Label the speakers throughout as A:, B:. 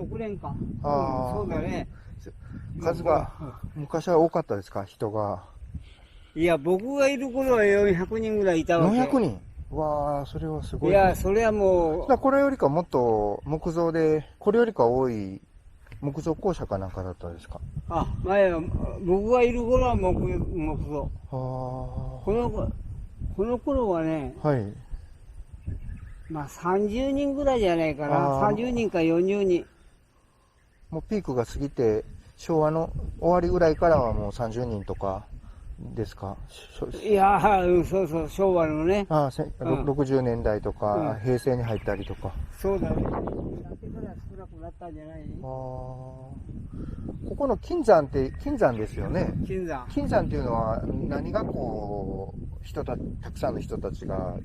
A: 6年か。
B: ああ、
A: そうだね。
B: 数が、昔は多かったですか、人が。
A: いや、僕がいる頃は400人ぐらいいたわけ。
B: 400人。わあ、それはすごい。
A: いや、それはも
B: これよりかもっと木造で、これよりか多い木造校舎かなんかだったですか。
A: 前は、僕がいる頃は木造。
B: は
A: この頃はね、
B: あ。はい。
A: まあ30人ぐらいじゃないかな。
B: あー
A: 30人か40人。
B: もうピークが過ぎて、昭和の終わりぐらいからはもう30人とかですか。
A: いや、そうそう、昭和のね。
B: 60年代とか、
A: うん
B: 平成に入ったりとか。
A: そうだね。だけから少なくなったんじゃない？
B: ここの金山って金山ですよね。
A: 金山。
B: 金山っていうのは何がこう、たくさんの人たちが、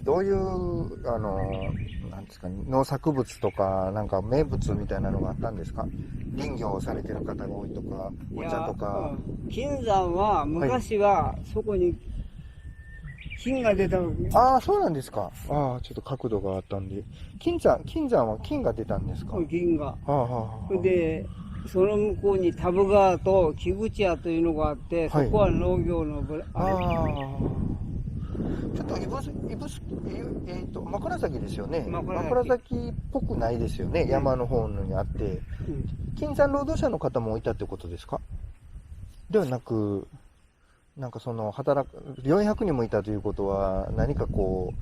B: どういう、なんですかね、農作物とか、なんか名物みたいなのがあったんですか？林業をされてる方が多いとか、お茶とか。
A: 金山は、昔は、そこに、金が出たわけ。
B: ああ、そうなんですか。ああ、ちょっと角度があったんで。金山は金が出たんですか？
A: 金が。
B: はあはあ、
A: で、その向こうに田部川と木口屋というのがあって、
B: はい、
A: そこは農業の
B: ちょっと枕崎ですよね。
A: 枕
B: 崎っぽくないですよね。山の方にあって。金山労働者の方もいたってことですか？ではなく、なんかその、400人もいたということは、何かこう、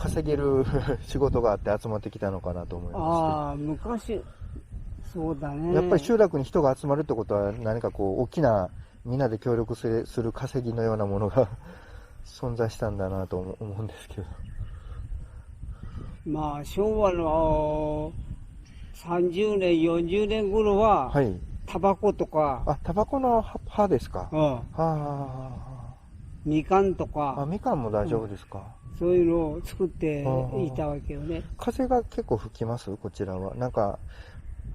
B: 稼げる仕事があって集まってきたのかなと思います
A: 昔、そうだね。
B: やっぱり集落に人が集まるってことは、何かこう、大きな、みんなで協力する稼ぎのようなものが存在したんだなと思うんですけど。
A: まあ、昭和の30年、40年頃は、
B: はい。
A: タバコとか、
B: タバコの葉ですか。
A: みかんとか、
B: みかんも大丈夫ですか。
A: そういうのを作っていたわけよね。
B: 風が結構吹きますこちらは。なんか、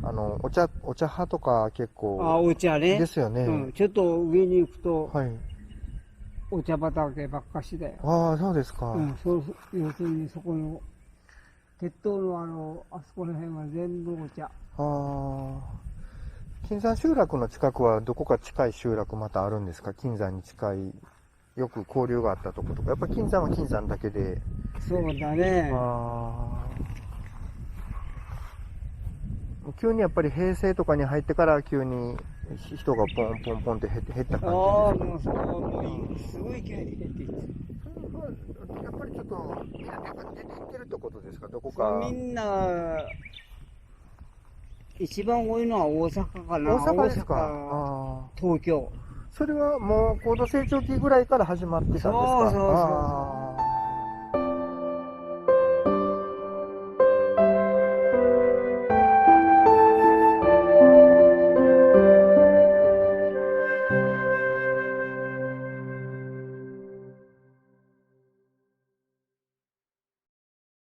B: お茶葉とか結構。
A: お茶ね。
B: ですよね。
A: ちょっと上に行くと、
B: はい。
A: お茶畑ばっかしだよ。
B: そうですか。
A: 要するにそこの、鉄塔のあそこら辺は全部お茶。
B: 金山集落の近くはどこか近い集落またあるんですか？金山に近い、よく交流があったとことか。やっぱ金山は金山だけで。
A: そうだね。
B: 急にやっぱり平成とかに入ってから急に人がポンポンポンって減った感じですか？
A: もうすごい勢いで減っていって。
B: やっぱりちょっとみんな出ていってるってことですか？どこか。
A: みんな、一番多いのは大阪かな。
B: 大阪ですか。
A: 東京。
B: それはもう高度成長期ぐらいから始まってたんですか？
A: そう。